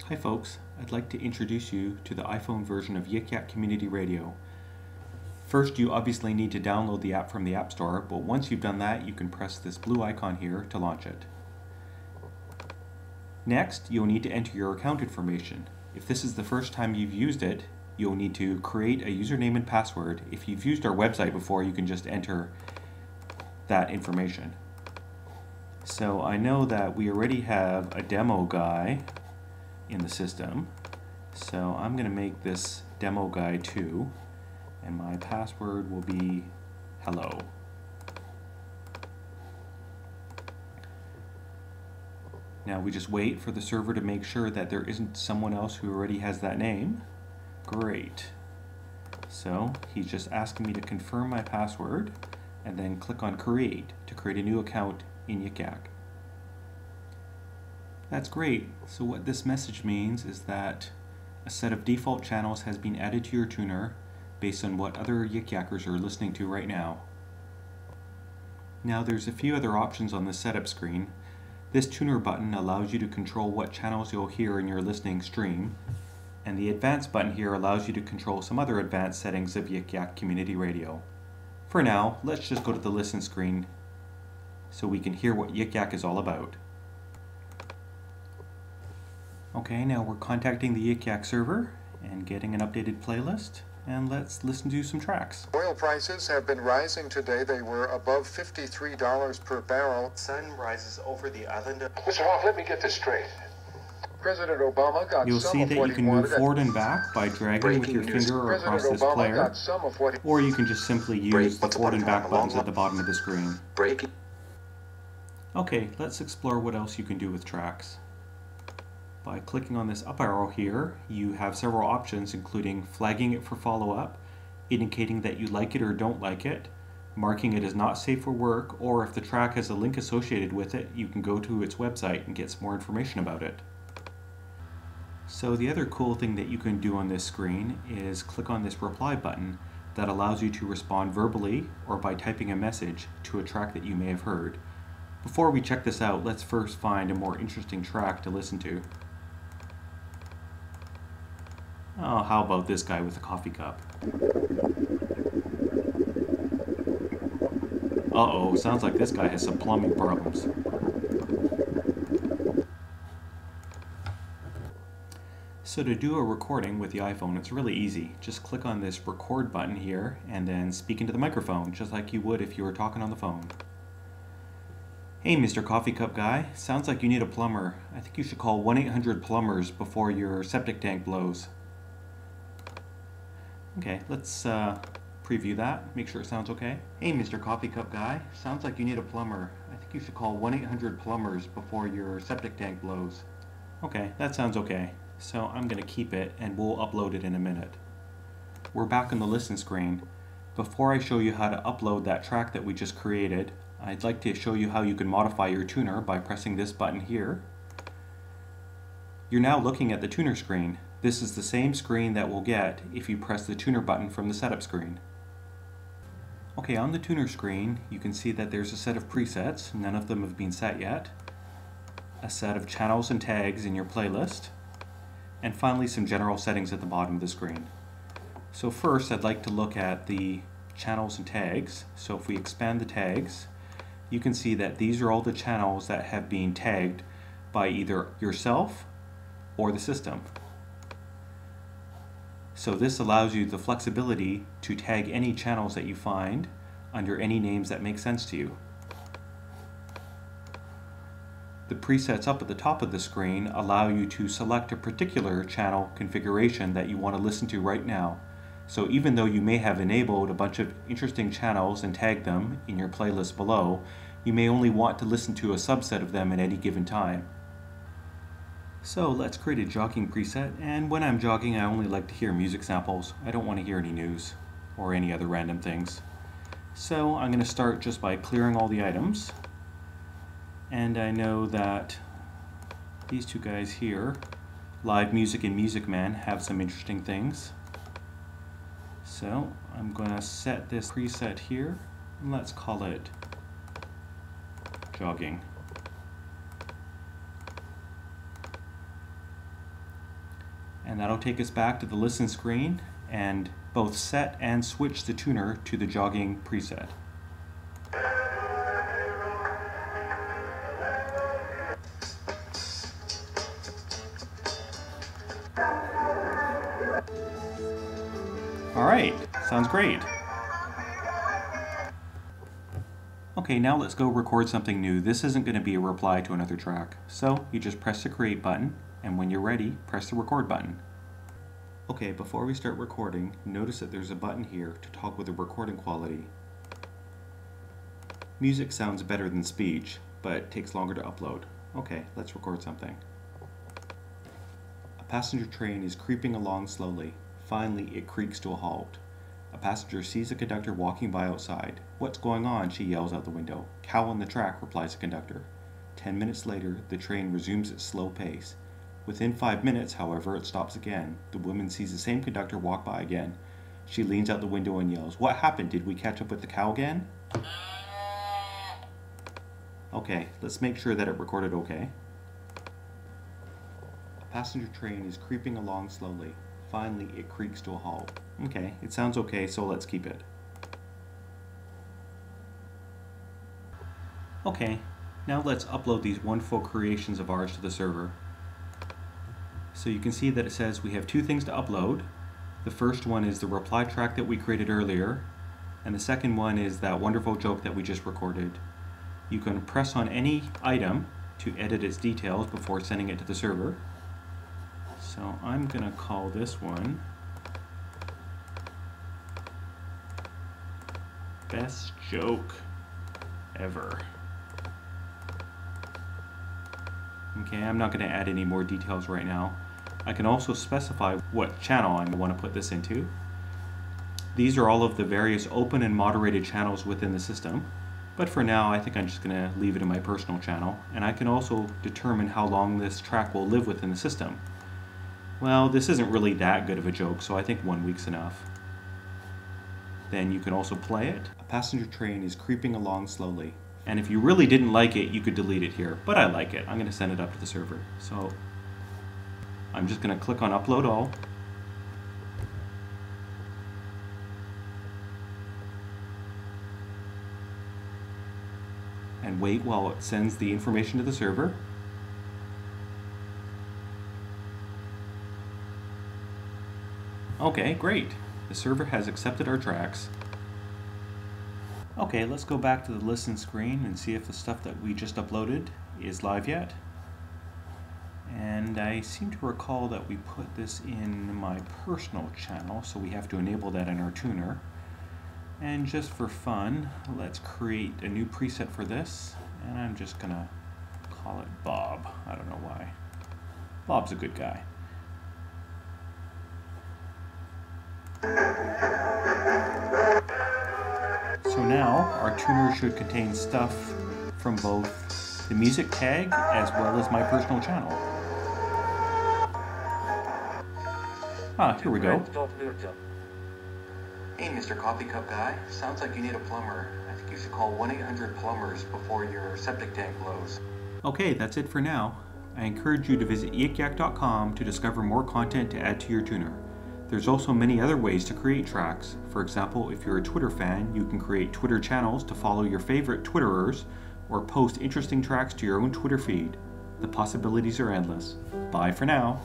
Hi folks, I'd like to introduce you to the iPhone version of YiqYaq Community Radio. First, you obviously need to download the app from the App Store, but once you've done that, you can press this blue icon here to launch it. Next, you'll need to enter your account information. If this is the first time you've used it, you'll need to create a username and password. If you've used our website before, you can just enter that information. So I know that we already have a demo guy in the system, so I'm going to make this demo guy 2, and my password will be hello. Now we just wait for the server to make sure that there isn't someone else who already has that name. Great. So he's just asking me to confirm my password and then click on create to create a new account in YiqYaq. That's great. So what this message means is that a set of default channels has been added to your tuner based on what other YiqYaqers are listening to right now. Now there's a few other options on the setup screen. This tuner button allows you to control what channels you'll hear in your listening stream, and the advanced button here allows you to control some other advanced settings of YiqYaq Community Radio. For now, let's just go to the listen screen so we can hear what YiqYaq is all about. Okay, now we're contacting the YiqYaq server and getting an updated playlist, and let's listen to some tracks. Oil prices have been rising today. They were above $53 per barrel. Sun rises over the island of... Mr. Hawk, let me get this straight. President Obama got You'll some see of that what you he can move wanted. forward and back by dragging with your finger across this Obama player, got some of what he... or you can just simply use the forward and back buttons at the bottom of the screen. Breaking. Okay, let's explore what else you can do with tracks. By clicking on this up arrow here, you have several options, including flagging it for follow-up, indicating that you like it or don't like it, marking it as not safe for work, or if the track has a link associated with it, you can go to its website and get some more information about it. So the other cool thing that you can do on this screen is click on this reply button that allows you to respond verbally or by typing a message to a track that you may have heard. Before we check this out, let's first find a more interesting track to listen to. Oh, how about this guy with a coffee cup? Uh-oh, sounds like this guy has some plumbing problems. So to do a recording with the iPhone, it's really easy. Just click on this record button here and then speak into the microphone, just like you would if you were talking on the phone. Hey, Mr. Coffee Cup Guy, sounds like you need a plumber. I think you should call 1-800-PLUMBERS before your septic tank blows. Okay, let's preview that, make sure it sounds okay. Hey, Mr. Coffee Cup Guy, sounds like you need a plumber. I think you should call 1-800-PLUMBERS before your septic tank blows. Okay, that sounds okay. So I'm going to keep it and we'll upload it in a minute. We're back on the listen screen. Before I show you how to upload that track that we just created, I'd like to show you how you can modify your tuner by pressing this button here. You're now looking at the tuner screen. This is the same screen that we'll get if you press the tuner button from the setup screen. Okay, on the tuner screen, you can see that there's a set of presets. None of them have been set yet. A set of channels and tags in your playlist. And finally, some general settings at the bottom of the screen. So first, I'd like to look at the channels and tags. So if we expand the tags, you can see that these are all the channels that have been tagged by either yourself or the system. So this allows you the flexibility to tag any channels that you find under any names that make sense to you. The presets up at the top of the screen allow you to select a particular channel configuration that you want to listen to right now. So even though you may have enabled a bunch of interesting channels and tagged them in your playlist below, you may only want to listen to a subset of them at any given time. So let's create a jogging preset, and when I'm jogging I only like to hear music samples. I don't want to hear any news or any other random things. So I'm going to start just by clearing all the items. And I know that these two guys here, Live Music and Music Man, have some interesting things. So I'm going to set this preset here, and let's call it jogging. And that'll take us back to the listen screen and both set and switch the tuner to the jogging preset. Alright, sounds great. Okay, now let's go record something new. This isn't going to be a reply to another track. So you just press the create button, and when you're ready, press the record button. Okay, before we start recording, notice that there's a button here to toggle the recording quality. Music sounds better than speech, but it takes longer to upload. Okay, let's record something. A passenger train is creeping along slowly. Finally, it creaks to a halt. A passenger sees a conductor walking by outside. "What's going on?" she yells out the window. "Cow on the track," replies the conductor. 10 minutes later, the train resumes its slow pace. Within 5 minutes, however, it stops again. The woman sees the same conductor walk by again. She leans out the window and yells, "What happened? Did we catch up with the cow again?" Okay, let's make sure that it recorded okay. A passenger train is creeping along slowly. Finally, it creaks to a halt. Okay, it sounds okay, so let's keep it. Okay, now let's upload these wonderful creations of ours to the server. So you can see that it says we have two things to upload. The first one is the reply track that we created earlier, and the second one is that wonderful joke that we just recorded. You can press on any item to edit its details before sending it to the server. So I'm going to call this one Best Joke Ever. Okay, I'm not going to add any more details right now. I can also specify what channel I want to put this into. These are all of the various open and moderated channels within the system, but for now I think I'm just going to leave it in my personal channel, and I can also determine how long this track will live within the system. Well, this isn't really that good of a joke, so I think 1 week's enough. Then you can also play it. A passenger train is creeping along slowly. And if you really didn't like it, you could delete it here. But I like it. I'm going to send it up to the server. So I'm just going to click on Upload All. And wait while it sends the information to the server. Okay, great. The server has accepted our tracks. Okay, let's go back to the listen screen and see if the stuff that we just uploaded is live yet. And I seem to recall that we put this in my personal channel, so we have to enable that in our tuner. And just for fun, let's create a new preset for this, and I'm just gonna call it Bob. I don't know why. Bob's a good guy. So now our tuner should contain stuff from both the music tag as well as my personal channel. Here we go. Hey, Mr. Coffee Cup Guy. Sounds like you need a plumber. I think you should call 1-800-PLUMBERS before your septic tank blows. Okay, that's it for now. I encourage you to visit YiqYaq.com to discover more content to add to your tuner. There's also many other ways to create tracks. For example, if you're a Twitter fan, you can create Twitter channels to follow your favorite Twitterers or post interesting tracks to your own Twitter feed. The possibilities are endless. Bye for now.